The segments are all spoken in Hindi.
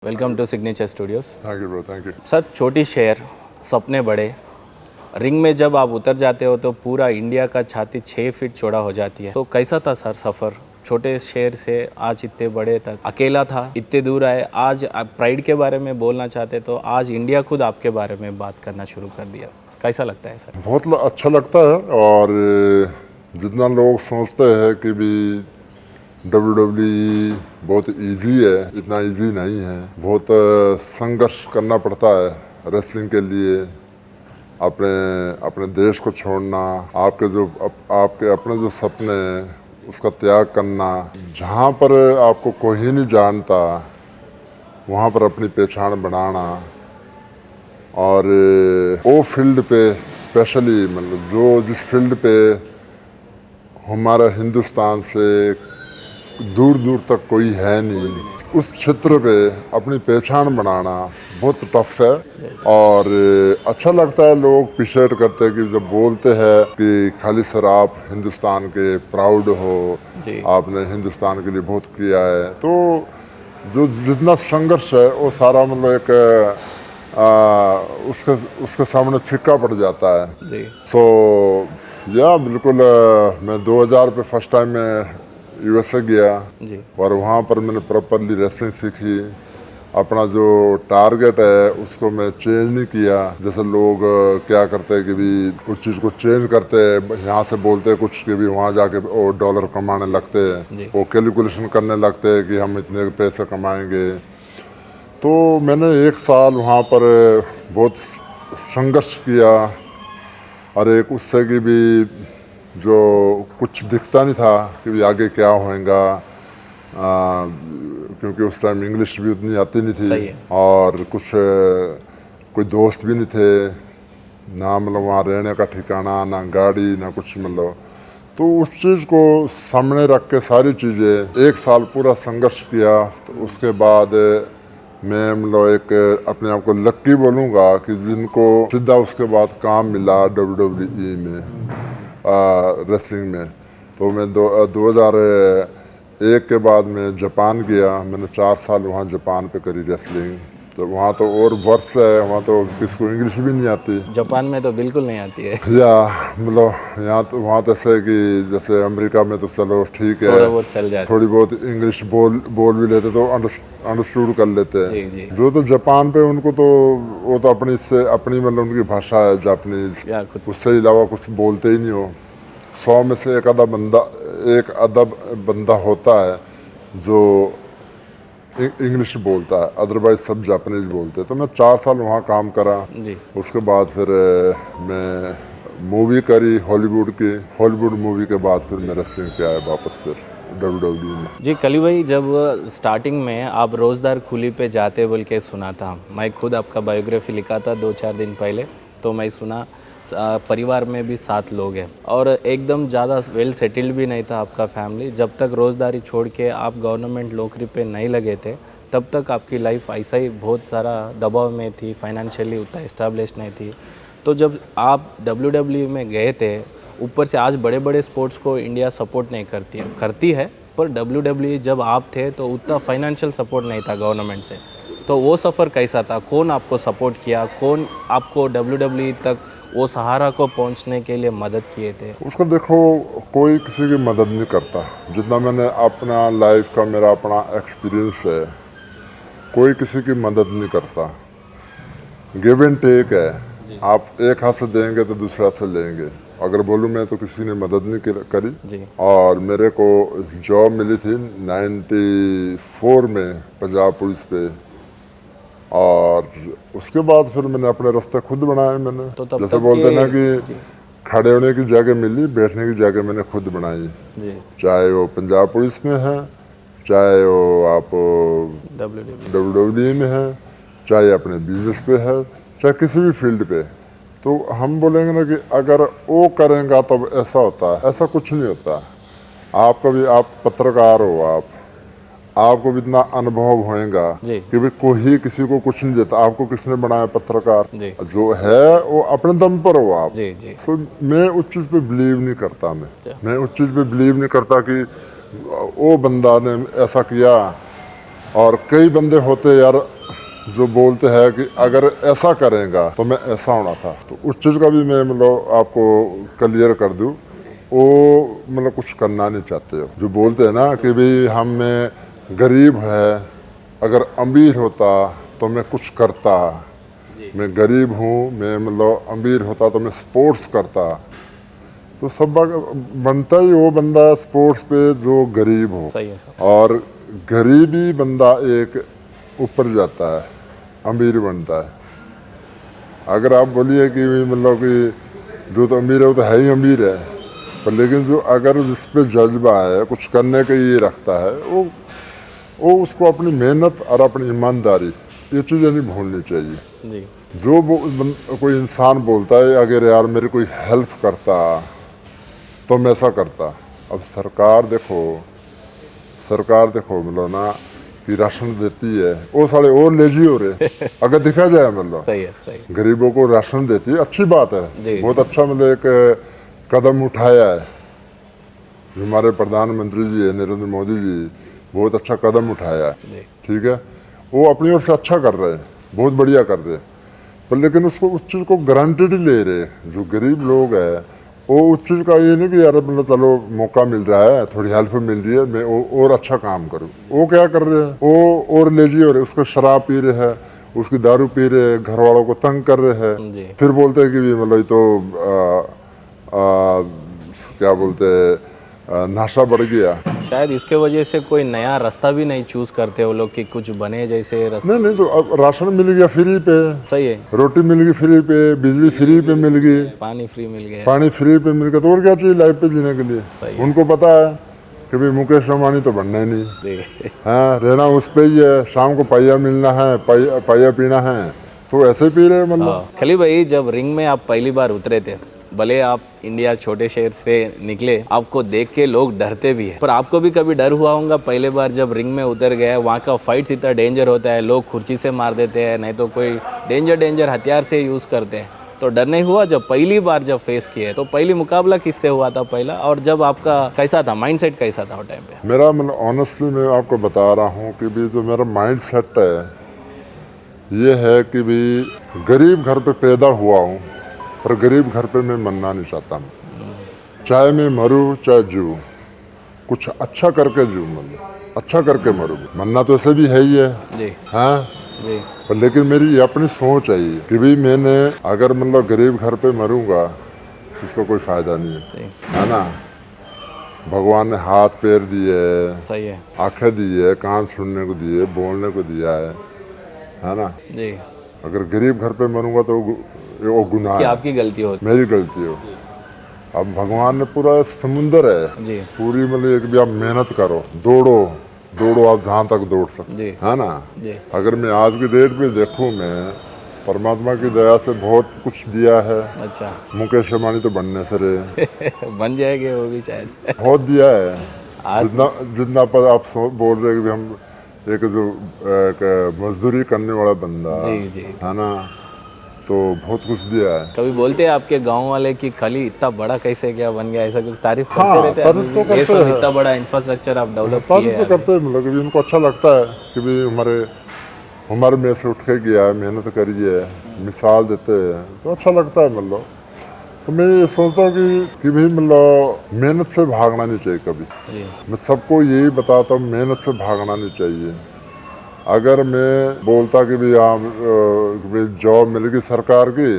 Welcome to signature studios. Thank you bro, thank you. Sir, छोटी शहर, सपने बड़े। रिंग में जब आप उतर जाते हो तो पूरा इंडिया का छाती 6 फीट चौड़ा हो जाती है। तो कैसा था सर सफ़र, छोटे शहर से आज इतने बड़े तक? अकेला था, इतने दूर आए। आज आप प्राइड के बारे में बोलना चाहते तो आज इंडिया खुद आपके बारे में बात करना शुरू कर दिया। कैसा लगता है सर? बहुत अच्छा लगता है। और जितना लोग सोचते हैं कि भी WWE बहुत इजी है, इतना इजी नहीं है। बहुत संघर्ष करना पड़ता है रेसलिंग के लिए। अपने अपने देश को छोड़ना, आपके अपने जो सपने हैं उसका त्याग करना। जहाँ पर आपको कोई नहीं जानता वहाँ पर अपनी पहचान बनाना। और वो फील्ड पे स्पेशली, मतलब जिस फील्ड पे हमारा हिंदुस्तान से दूर दूर तक कोई है नहीं, उस क्षेत्र पे अपनी पहचान बनाना बहुत टफ है। और अच्छा लगता है, लोग अप्रिशिएट करते हैं कि जब बोलते हैं कि खाली सर आप हिंदुस्तान के प्राउड हो, आपने हिंदुस्तान के लिए बहुत किया है। तो जो जितना संघर्ष है वो सारा मतलब एक उसके सामने फीका पड़ जाता है जी। सो या बिल्कुल। मैं 2000 पे फर्स्ट टाइम मैं यूएसए गया जी। और वहाँ पर मैंने प्रॉपरली रेसलिंग सीखी। अपना जो टारगेट है उसको मैं चेंज नहीं किया। जैसे लोग क्या करते हैं कि भी कुछ चीज़ को चेंज करते हैं, यहाँ से बोलते हैं कुछ कि भी वहाँ जाके वो डॉलर कमाने लगते हैं, वो कैलकुलेशन करने लगते हैं कि हम इतने पैसे कमाएंगे। तो मैंने 1 साल वहाँ पर बहुत संघर्ष किया। और एक उससे कि भी जो कुछ दिखता नहीं था कि भी आगे क्या होएगा, क्योंकि उस टाइम इंग्लिश भी उतनी आती नहीं थी और कुछ कोई दोस्त भी नहीं थे ना, मतलब वहाँ रहने का ठिकाना ना, गाड़ी ना कुछ, मतलब। तो उस चीज़ को सामने रख के सारी चीज़ें 1 साल पूरा संघर्ष किया। तो उसके बाद मैं मतलब एक अपने आप को लक्की बोलूँगा कि जिनको सीधा उसके बाद काम मिला WWE में, रेसलिंग में। तो मैं 2001 के बाद मैं जापान गया। मैंने 4 साल वहाँ जापान पे करी रेसलिंग। तो वहाँ तो और वर्ष है, वहाँ तो किसको इंग्लिश भी नहीं आती। जापान में तो बिल्कुल नहीं आती है। या मतलब यहाँ तो वहाँ तो ऐसे कि जैसे अमेरिका में तो चलो ठीक है, थोड़ा बहुत चल जाता, थोड़ी बहुत इंग्लिश बोल भी लेते तो अंडरस्टूड कर लेते हैं। जी जी। जो तो जापान पे उनको तो वो तो अपनी मतलब उनकी भाषा है जापानीज, उससे अलावा कुछ बोलते ही नहीं हो। 100 में से एक आधा बंदा होता है जो इंग्लिश बोलता है, अदरवाइज सब जापानीज बोलते हैं। तो मैं 4 साल वहाँ काम करा जी। उसके बाद फिर मैं मूवी करी हॉलीवुड मूवी के बाद फिर मैं रेसलिंग पे आया वापस फिर WWE में। जी कली भाई, जब स्टार्टिंग में आप रोज़दार खुली पे जाते बोल के सुना था, मैं खुद आपका बायोग्राफी लिखा था 2-4 दिन पहले, तो मैं सुना परिवार में भी 7 लोग हैं और एकदम ज़्यादा वेल सेटल्ड भी नहीं था आपका फैमिली। जब तक रोज़दारी छोड़ के आप गवर्नमेंट नौकरी पे नहीं लगे थे तब तक आपकी लाइफ ऐसा ही बहुत सारा दबाव में थी, फाइनेंशियली उतना इस्टेब्लिश नहीं थी। तो जब आप WWE में गए थे, ऊपर से आज बड़े बड़े स्पोर्ट्स को इंडिया सपोर्ट नहीं करती है, पर WWE जब आप थे तो उतना फाइनेंशियल सपोर्ट नहीं था गवर्नमेंट से। तो वो सफ़र कैसा था? कौन आपको सपोर्ट किया? कौन आपको WWE तक वो सहारा को पहुंचने के लिए मदद किए थे? उसको देखो, कोई किसी की मदद नहीं करता। जितना मैंने अपना लाइफ का मेरा अपना एक्सपीरियंस है, कोई किसी की मदद नहीं करता। गिव एंड टेक है। आप एक हाथ से देंगे तो दूसरे हाथ से लेंगे। अगर बोलूँ मैं तो किसी ने मदद नहीं करी जी। और मेरे को जॉब मिली थी 94 में पंजाब पुलिस पे। और उसके बाद फिर मैंने अपने रास्ते खुद बनाए। मैंने तो तब जैसे तक बोलते ना कि खड़े होने की जगह मिली, बैठने की जगह मैंने खुद बनाई। जी। चाहे वो पंजाब पुलिस में है, चाहे वो आप WWE में है, चाहे अपने बिजनेस पे है, चाहे किसी भी फील्ड पे। तो हम बोलेंगे ना कि अगर वो करेंगे तब ऐसा होता है, ऐसा कुछ नहीं होता। आप कभी आप पत्रकार हो, आपको भी इतना अनुभव होएगा कि भाई कोई किसी को कुछ नहीं देता। आपको किसने बनाया? पत्रकार जो है वो अपने दम पर हो आप। तो मैं उस चीज़ पे बिलीव नहीं करता। मैं उस चीज़ पे बिलीव नहीं करता कि वो बंदा ने ऐसा किया और कई बंदे होते यार जो बोलते हैं कि अगर ऐसा करेगा तो मैं ऐसा होना था, तो उस चीज़ का भी मैं मतलब आपको क्लियर कर दूं, वो मतलब कुछ करना नहीं चाहते हो। जो बोलते हैं ना कि भाई हम में गरीब है, अगर अमीर होता तो मैं कुछ करता, मैं गरीब हूँ, मैं मतलब अमीर होता तो मैं स्पोर्ट्स करता। तो सब बनता ही वो बंदा स्पोर्ट्स पे जो गरीब हो, सही है सर। और गरीबी बंदा एक ऊपर जाता है, अमीर बनता है। अगर आप बोलिए कि मतलब कि जो तो अमीर है वो तो है ही अमीर है, पर लेकिन जो अगर जिस पे जज्बा है, कुछ करने का ये रखता है, वो उसको अपनी मेहनत और अपनी ईमानदारी ये चीज़ें नहीं भूलनी चाहिए। जी जो कोई इंसान बोलता है अगर यार मेरी कोई हेल्प करता तो मैं ऐसा करता। अब सरकार देखो मतलब ना कि राशन देती है, वो साले और लेजी हो रहे अगर देखा जाए, मतलब सही है, सही है। गरीबों को राशन देती है, अच्छी बात है, जी, बहुत अच्छा मतलब एक कदम उठाया है जो हमारे प्रधानमंत्री जी है नरेंद्र मोदी जी, बहुत अच्छा कदम उठाया है। जी ठीक है, वो अपनी ओर से अच्छा कर रहे हैं, बहुत बढ़िया कर रहे हैं, पर लेकिन उसको उस चीज़ को गारंटेड ही ले रहे। जो गरीब लोग हैं वो उस चीज़ का ये नहीं कि यार मतलब चलो मौका मिल रहा है, थोड़ी हेल्प मिल रही है, मैं और अच्छा काम करूँ। वो क्या कर रहे हैं, वो और लेजी हो रहे, उसको शराब पी रहे हैं, उसकी दारू पी रहे हैं, घर वालों को तंग कर रहे हैं, जी फिर बोलते हैं कि भी मतलब ये तो क्या बोलते हैं नशा बढ़ गया। शायद इसके वजह से कोई नया रास्ता भी नहीं चूज करते वो लोग कि कुछ बने जैसे रास्ता। नहीं तो अब राशन मिल गया फ्री पे, सही है, रोटी मिल गई फ्री पे, बिजली फ्री पे मिल गई, पानी फ्री मिल गया। पानी फ्री पे मिल गया, तो और क्या चाहिए लाइफ पे जीने के लिए। सही है। उनको पता है कि भाई मुकेश अंबानी तो बनना ही नहीं, जी हाँ रहना उस पे ही है, शाम को पाइया मिलना है, पाइया पीना है, तो ऐसे पी रहे मतलब। हाँ, खली भाई जब रिंग में आप पहली बार उतरे थे, भले आप इंडिया छोटे शहर से निकले, आपको देख के लोग डरते भी हैं, पर आपको भी कभी डर हुआ होगा पहले बार जब रिंग में उतर गए? वहाँ का फाइट्स इतना डेंजर होता है, लोग कुर्सी से मार देते हैं, नहीं तो कोई डेंजर हथियार से यूज़ करते हैं, तो डर नहीं हुआ जब पहली बार जब फेस किए? तो पहली मुकाबला किससे हुआ था पहला, और जब आपका कैसा था माइंडसेट, कैसा था वो टाइम पे? मेरा मतलब ऑनेस्टली मैं आपको बता रहा हूँ कि भी जो मेरा माइंड सेट है ये है कि भी गरीब घर पे पैदा हुआ हूँ, पर गरीब घर पे मैं मरना नहीं चाहता। चाहे मैं मरूँ चाहे जीऊँ, कुछ अच्छा करके जीऊँ, मतलब अच्छा करके मरूँ। मरना तो ऐसे भी है ही है, जी हाँ जी पर लेकिन मेरी ये अपनी सोच है ये कि भाई मैंने अगर मतलब गरीब घर पे मरूंगा तो उसका कोई फायदा नहीं है, जी है ना। भगवान ने हाथ पैर दिए, सही है। आंखें दी है, कान सुनने को दिए, बोलने को दिया है ना। जी अगर गरीब घर पे मरूंगा तो वो गुनाह कि है, आपकी गलती होती। मेरी गलती हो। अब भगवान ने पूरा समुंदर है, जी पूरी मतलब एक भी आप मेहनत करो, दौड़ो आप जहाँ तक दौड़ सकते, जी है ना। जी अगर मैं आज की डेट पे देखूँ, मैं परमात्मा की दया से बहुत कुछ दिया है। अच्छा मुकेश अंबानी तो बनने से रहे बन जाएंगे वो भी शायद। बहुत दिया है। आज जितना पर आप बोल रहे हैं कि हम एक जो एक मजदूरी करने वाला बंदा, जी जी है ना, तो बहुत कुछ दिया है। कभी बोलते हैं आपके गांव वाले कि खाली इतना बड़ा कैसे क्या बन गया, ऐसा कुछ तारीफ करते हाँ, रहते हैं तारीफ तो अभी भी? ये करते सब हैं। इतना बड़ा इंफ्रास्ट्रक्चर आप डेवलप तारीफ किए तो हैं करते हैं, मतलब कि उनको अच्छा लगता है कि भी हमारे में से उठ के गया है, मेहनत करी है, मिसाल देते हैं, तो अच्छा लगता है मतलब। तो मैं ये सोचता हूँ कि भाई मतलब मेहनत से भागना नहीं चाहिए कभी। जी मैं सबको यही बताता हूँ, मेहनत से भागना नहीं चाहिए। अगर मैं बोलता कि भाई हाँ जॉब मिल गई सरकार की,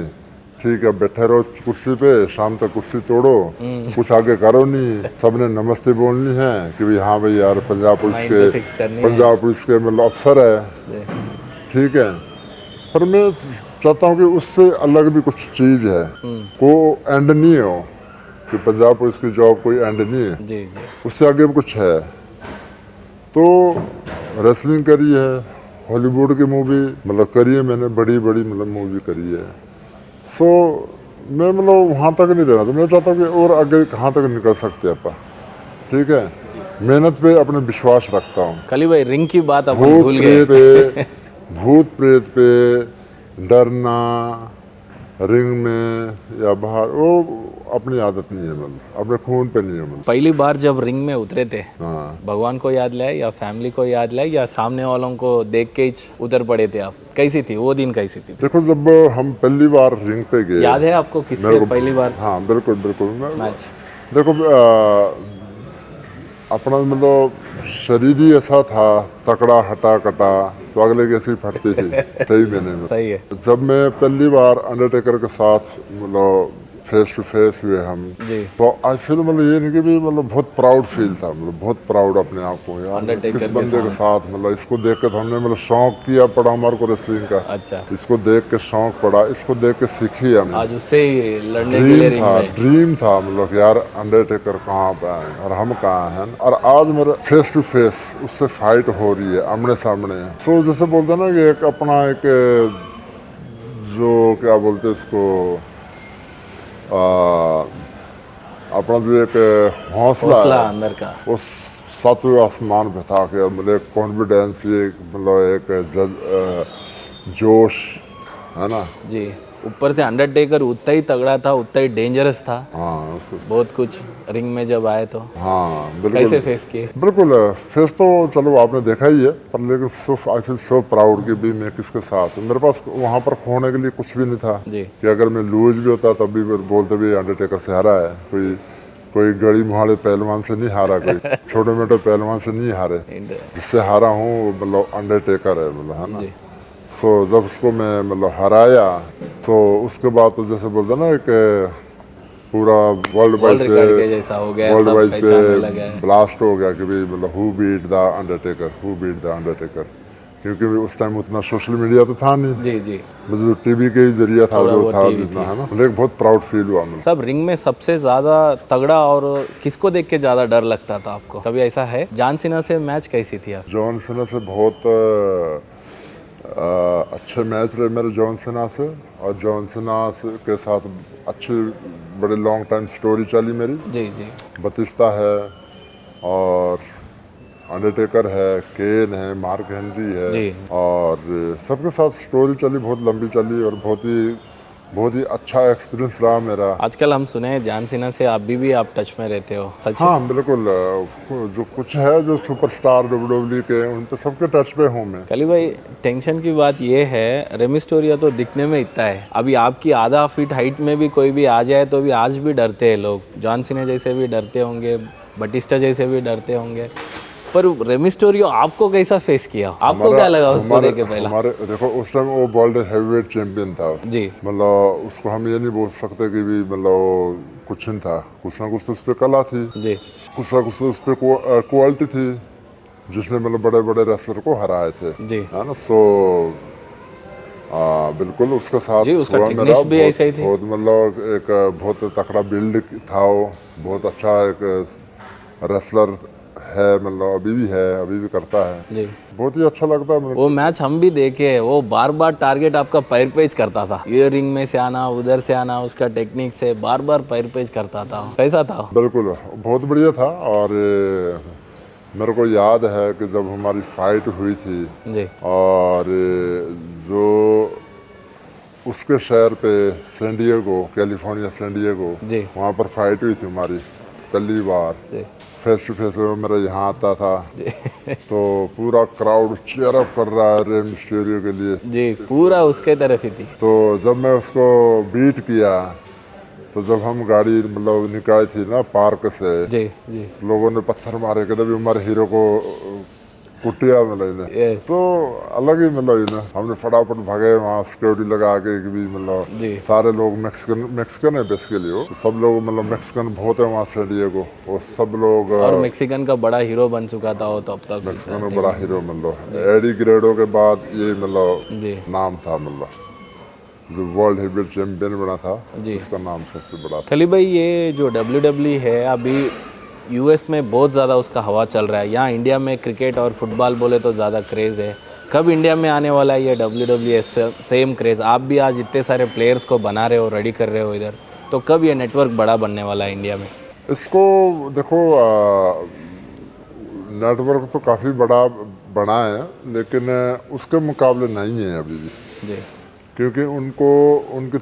ठीक है बैठे रहो कुर्सी पे, शाम तक कुर्सी तोड़ो, कुछ आगे करो नहीं, सबने नमस्ते बोलनी है कि भाई हाँ भाई यार पंजाब पुलिस 9 to 6 करनी है। के मतलब अफसर है, जी ठीक है। पर मैं चाहता हूँ कि उससे अलग भी कुछ चीज़ है, को एंड नहीं हो कि पंजाब पुलिस की जॉब कोई एंड नहीं है, जी जी उससे आगे भी कुछ है। तो रेसलिंग करी है, हॉलीवुड की मूवी मतलब करी है मैंने, बड़ी मतलब मूवी करी है। सो मैं मतलब वहाँ तक नहीं रहना, तो मैं चाहता हूँ कि और आगे कहाँ तक निकल सकते हैं अपन, ठीक है। मेहनत पे अपने विश्वास रखता हूँ। खाली भाई रिंग की बात अपन भूल गए। भूत प्रेत पे डरना, रिंग में या बाहर, वो अपनी आदत नहीं है, मतलब अपने खून पे नहीं है, मतलब। पहली बार जब रिंग में उतरे थे, हाँ, भगवान को याद लाए या फैमिली को याद लाए या सामने वालों को देख के ही उतर पड़े थे आप? कैसी थी वो दिन, कैसी थी? देखो जब हम पहली बार रिंग पे गए, याद है आपको मेरे किससे को पहली बार हाँ बिल्कुल बिल्कुल। मैच? देखो अपना मतलब शरीर ही ऐसा था, तकड़ा हटा कटा, तो अगले की ऐसी फटती थी। सही मैंने में सही है जब मैं पहली बार अंडरटेकर के साथ मतलब फेस टू फेस हुए हम, जी। तो आई फील मतलब ये नहीं कि भी मतलब बहुत प्राउड फील था, मतलब बहुत प्राउड अपने आप को, यार अंडरटेकर किस के बंदे के साथ, मतलब इसको देख के तो हमने मतलब शौक किया पड़ा हमारे को रेसलिंग का, अच्छा, इसको देख के शौक पड़ा, इसको देख के सीखी हमने। आज उससे ही लड़ने के लिए रिंग में। ड्रीम था मतलब कि यार अंडरटेकर कहाँ पे आए और हम कहाँ हैं, और आज मेरा फेस टू फेस उससे फाइट हो रही है, आमने सामने। तो जैसे बोलते हैं ना कि एक अपना एक जो क्या बोलते हैं इसको, अपना जो एक हौसला हौसला है, अंदर का। वो सातवें आसमान पे था कि मतलब एक कॉन्फिडेंस, ये मतलब एक जोश है ना। जी, ऊपर से अंडरटेकर उतना ही तगड़ा था, उतना ही डेंजरस था, हाँ बहुत कुछ रिंग में जब आए तो हाँ बिल्कुल कैसे फेस किए? बिल्कुल। फेस तो चलो आपने देखा ही है, पर लेकिन सो आई फील सो प्राउड कि भी मैं किसके साथ हूँ। मेरे पास वहाँ पर खोने के लिए कुछ भी नहीं था जी कि अगर मैं लूज भी होता तब भी बोलते भी अंडरटेकर से हारा है, कोई गड़ी मुहाड़े पहलवान से नहीं हारा, कोई छोटे मोटे पहलवान से नहीं हारे, जिससे हारा हूँ मतलब अंडरटेकर है, मतलब है ना। जी सो जब उसको मैं मतलब हराया, तो उसके बाद तो जैसे बोलते ना एक पूरा वर्ल्ड वर्ल्ड वाइड रिकॉर्ड के जैसा हो गया, वर्ल्ड सब वाइड पहचानने पे लगा है। ब्लास्ट हो गया कि भाई मतलब who beat the Undertaker, who beat the Undertaker, क्योंकि उस टाइम उतना सोशल मीडिया तो था नहीं, जी जी, मतलब टीवी के ही जरिया था थोड़ा जो बहुत था टीवी जितना, थी। है ना। लेकिन बहुत प्राउड फील हुआ मुझे। सब रिंग में सबसे ज्यादा तगड़ा और किसको देख के ज्यादा डर लगता था आपको? कभी ऐसा है? जॉन सीना से मैच कैसी थी आप? जॉन सीना से बहुत अच्छे मैच रहे मेरे जॉन सीना से, और जॉन सीना के साथ अच्छी बड़े लॉन्ग टाइम स्टोरी चली मेरी। जी जी बतिस्ता है और अंडरटेकर है, केन है, मार्क हेनरी है, जी और सबके साथ स्टोरी चली, बहुत लंबी चली, और बहुत ही अच्छा एक्सपीरियंस रहा मेरा। आजकल हम सुने हैं जॉन सीना से आप भी आप टच में रहते हो, सच है? हाँ बिल्कुल, जो कुछ है जो सुपरस्टार डब्ल्यूडब्ल्यू के, उन पे सबके टच पे हूँ मैं। कली भाई, टेंशन की बात ये है, रेमिस्टोरिया तो दिखने में इतना है, अभी आपकी आधा फीट हाइट में भी कोई भी आ जाए तो भी आज भी डरते हैं लोग। जॉन सीना जैसे भी डरते होंगे, बटिस्टा जैसे भी डरते होंगे, पर रेमिस्टोरियो आपको कैसा फेस किया? आपको क्या लगा उसको देख के पहला? हमारे देखो उस टाइम वो वर्ल्ड हैवीवेट चैंपियन था, जी मतलब उसको हम ये नहीं बोल सकते कि भी मतलब कुछ नहीं था, कुछ ना कुछ तो उस पर कला थी, जी कुछ ना कुछ तो उस पर क्वालिटी थी, जिसने मतलब बड़े बड़े रेसलर को हराए थे, जी है ना। सो बिल्कुल उसके साथ जी, उसका हुआ मेरा टेक्निक्स भी बहुत ऐसा ही थी। बहुत मतलब एक बहुत तकड़ा बिल्ड था वो, बहुत अच्छा एक रेसलर है, मतलब अभी भी है, अभी भी करता है, जी, बहुत ही अच्छा लगता है मेरे वो मैच हम भी देखे हैं, वो बार बार टारगेट आपका पैर पेज करता था, ये रिंग में से आना, उधर से आना, उसका टेक्निक से बार बार पैर पेज करता था। कैसा था? बिल्कुल बहुत बढ़िया था। और मेरे को याद है कि जब हमारी फाइट हुई थी, जी और जो उसके शहर पे San Diego, California San Diego, जी वहाँ पर फाइट हुई थी हमारी पहली बार, जी फेस टू फेस मेरा यहाँ आता था, जी तो पूरा क्राउड चीयर अप कर रहा है रे मिस्टीरियो के लिए। जी, पूरा उसके तरफ ही थी। तो जब मैं उसको बीट किया, तो जब हम गाड़ी मतलब निकाली थी ना पार्क से, जी जी लोगों ने पत्थर मारे कहते भी हमारे हीरो को कुटिया मतलब इन्हें, यस तो अलग ही मतलब इन्हें हमने फटाफट भागे वहाँ सिक्योरिटी लगा के कि भी मतलब जी सारे लोग मैक्सिकन है बेसिकली, वो तो सब लोग मतलब मैक्सिकन बहुत है वहाँ सैन डिएगो, वो सब लोग और मैक्सिकन का बड़ा हीरो बन चुका था वो तब तक। मैक्सिकन का बड़ा हीरो, मतलब एडी ग्रेडो के बाद ये मतलब जी नाम था, मतलब जो वर्ल्ड हेवीवेट चैंपियन बना था जी। उसका नाम सबसे बड़ा था। खली भाई, ये जो WWE है अभी यूएस में बहुत ज़्यादा उसका हवा चल रहा है, यहाँ इंडिया में क्रिकेट और फुटबॉल बोले तो ज़्यादा क्रेज़ है। कब इंडिया में आने वाला है ये WWE? सेम क्रेज़ आप भी आज इतने सारे प्लेयर्स को बना रहे हो, रेडी कर रहे हो इधर, तो कब ये नेटवर्क बड़ा बनने वाला है इंडिया में? इसको देखो नेटवर्क तो काफ़ी बड़ा बना है, लेकिन उसके मुकाबले नहीं है अभी भी, जी क्योंकि उनको उनके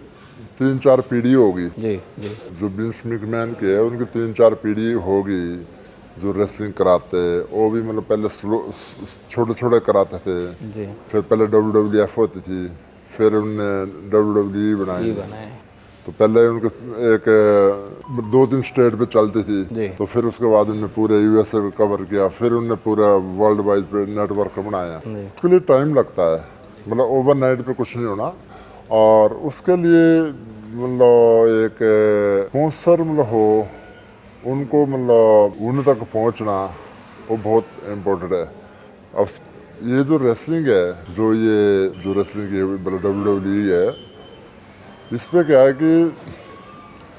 3-4 पीढ़ी होगी। जी जी जो विंस मैकमैन के है उनकी 3-4 पीढ़ी होगी जो रेसलिंग कराते हैं। वो भी मतलब पहले छोटे छोटे कराते थे, जी फिर पहले WWF होती थी, फिर उनने WWE ये बनाई। बनाए। तो पहले उनके एक 2-3 स्टेट पे चलती थी, जी तो फिर उसके बाद उन्होंने पूरे USA को कवर किया, फिर उन्होंने पूरा वर्ल्ड वाइड पे नेटवर्क बनाया। जी उसके लिए टाइम लगता है, मतलब ओवरनाइट पे कुछ नहीं होना। और उसके लिए मतलब एक स्पॉन्सर मतलब हो, उनको मतलब उन तक पहुंचना वो बहुत इम्पोर्टेंट है। अब ये जो रेसलिंग है, जो रेसलिंग है मतलब WWE है, इस पे क्या है कि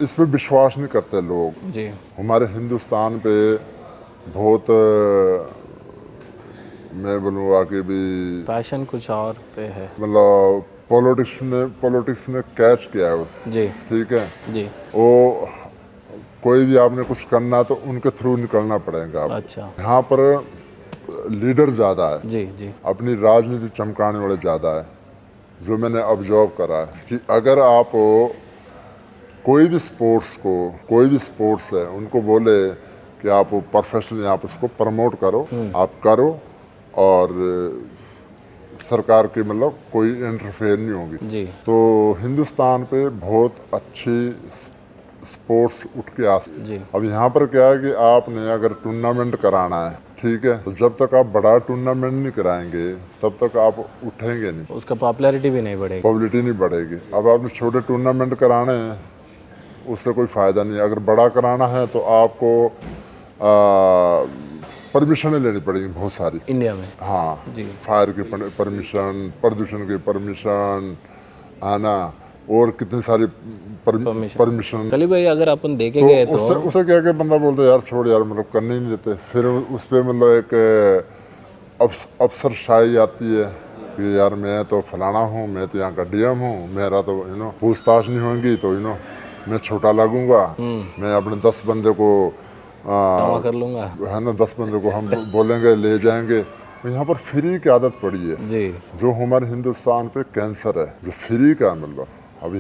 इस पे विश्वास नहीं करते लोग। जी हमारे हिंदुस्तान पे बहुत मैं बोलूँगा कि भी पैशन कुछ और पे है। मतलब पॉलिटिक्स ने कैच किया है वो, जी ठीक है। जी वो कोई भी आपने कुछ करना तो उनके थ्रू निकलना पड़ेगा आपको। अच्छा यहाँ पर लीडर ज़्यादा है, जी जी अपनी राजनीति चमकाने वाले ज़्यादा है। जो मैंने ऑब्जर्व करा है कि अगर आप कोई भी स्पोर्ट्स है उनको बोले कि आप प्रोफेशनली आप उसको प्रमोट करो, आप करो, और सरकार की मतलब कोई इंटरफेयर नहीं होगी। जी तो हिंदुस्तान पे बहुत अच्छी स्पोर्ट्स उठ के आ। जी अब यहाँ पर क्या है कि आपने अगर टूर्नामेंट कराना है, ठीक है, तो जब तक आप बड़ा टूर्नामेंट नहीं कराएंगे तब तक आप उठेंगे नहीं, उसका पॉपुलैरिटी भी नहीं बढ़ेगी। पॉपुलैरिटी नहीं बढ़ेगी। अब आपने छोटे टूर्नामेंट कराने हैं, उससे कोई फ़ायदा नहीं। अगर बड़ा कराना है तो आपको परमिशन लेनी पड़ेगी बहुत सारी इंडिया में। हाँ, जी फायर की परमिशन, प्रदूषण की परमिशन, है ना, और कितनी सारी परमिशन। कली भाई अगर अपन देखे तो गए उससे तो उससे क्या बंदा बोलता है यार छोड़ यार, मतलब करने ही नहीं देते। फिर उस पर मतलब एक अफसरशाही आती है कि यार मैं तो फलाना हूँ, मैं तो यहाँ का DM हूँ, मेरा तो पूछताछ नहीं होगी तो मैं छोटा लगूंगा, मैं अपने 10 बंदे को जमा कर लूंगा। है ना, 10 बंदे को हम बोलेंगे ले जाएंगे। तो यहाँ पर फ्री की आदत पड़ी है, जी जो हमारे हिंदुस्तान पे कैंसर है, जो फ्री का मतलब। अब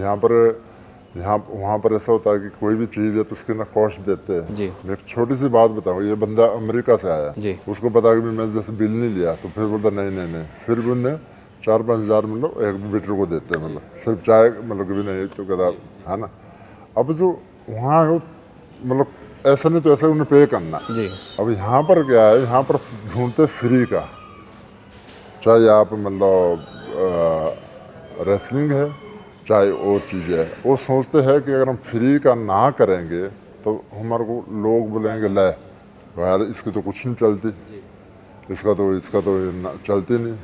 वहाँ पर ऐसा होता है कि कोई भी चीज़ है तो उसके ना कॉस्ट देते हैं। जी मैं एक छोटी सी बात बताऊँ, ये बंदा अमेरिका से आया, जी उसको पता कि मैं जैसे बिल नहीं लिया, तो फिर बोलता नहीं, फिर भी उन्हें 4-5 हज़ार मतलब एक वेटर को देते हैं, मतलब सिर्फ चाय मतलब कि भी नहीं तो कहता है ना। अब जो वहाँ मतलब ऐसा नहीं तो ऐसा उन्हें पे करना। जी अब यहाँ पर क्या है, यहाँ पर ढूंढते फ्री का, चाहे आप मतलब रेसलिंग है चाहे और चीज़ है। वो सोचते हैं कि अगर हम फ्री का ना करेंगे तो हमारे को लोग बोलेंगे ले यार इसकी तो कुछ नहीं चलती, इसका तो चलती नहीं।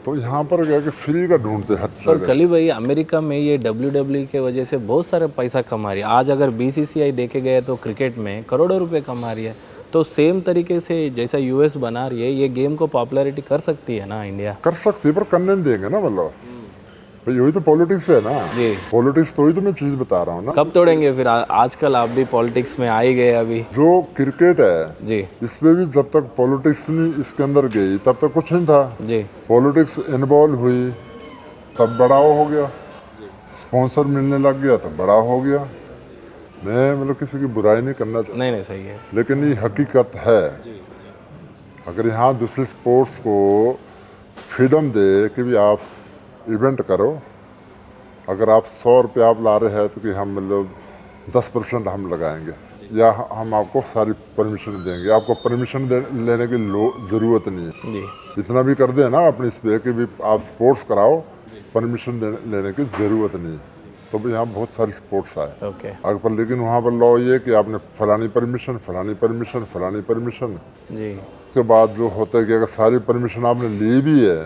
तो यहाँ पर क्या है कि फ्री का ढूंढते हर पर जगह। कली भाई अमेरिका में ये WWE के वजह से बहुत सारे पैसा कमा रही है। आज अगर BCCI देखे गए तो क्रिकेट में करोड़ों रुपए कमा रही है। तो सेम तरीके से जैसा US बना रही है, ये गेम को पॉपुलैरिटी कर सकती है ना इंडिया। कर सकती है पर करने नहीं देंगे ना, मतलब भाई यही तो पॉलिटिक्स है ना। जी पॉलिटिक्स तो ही तो मैं चीज़ बता रहा हूँ ना। कब तोड़ेंगे फिर? आजकल आप भी पॉलिटिक्स में आ ही गए अभी। जो क्रिकेट है जी इसमें भी जब तक पॉलिटिक्स नहीं इसके अंदर गई तब तक कुछ नहीं था। जी पॉलिटिक्स इन्वॉल्व हुई तब बड़ा हो गया, स्पॉन्सर मिलने लग गया तब बड़ा हो गया। मैं मतलब किसी की बुराई नहीं करना चाहता, नहीं सही है। लेकिन ये हकीकत है। अगर यहाँ दूसरे स्पोर्ट्स को फ्रीडम दे कि भी आप इवेंट करो, अगर आप 100 रुपये आप ला रहे हैं तो कि हम मतलब 10% हम लगाएंगे या हम आपको सारी परमिशन देंगे, आपको परमिशन लेने की ज़रूरत नहीं है। जी इतना भी कर दे ना अपनी इस पे कि भी आप स्पोर्ट्स कराओ, परमिशन लेने की ज़रूरत नहीं। तो भी यहाँ बहुत सारी स्पोर्ट्स आए ओके अगर पर, लेकिन वहाँ पर लॉ ये कि आपने फलानी परमिशन जी उसके बाद जो होता है कि अगर सारी परमिशन आपने ली भी है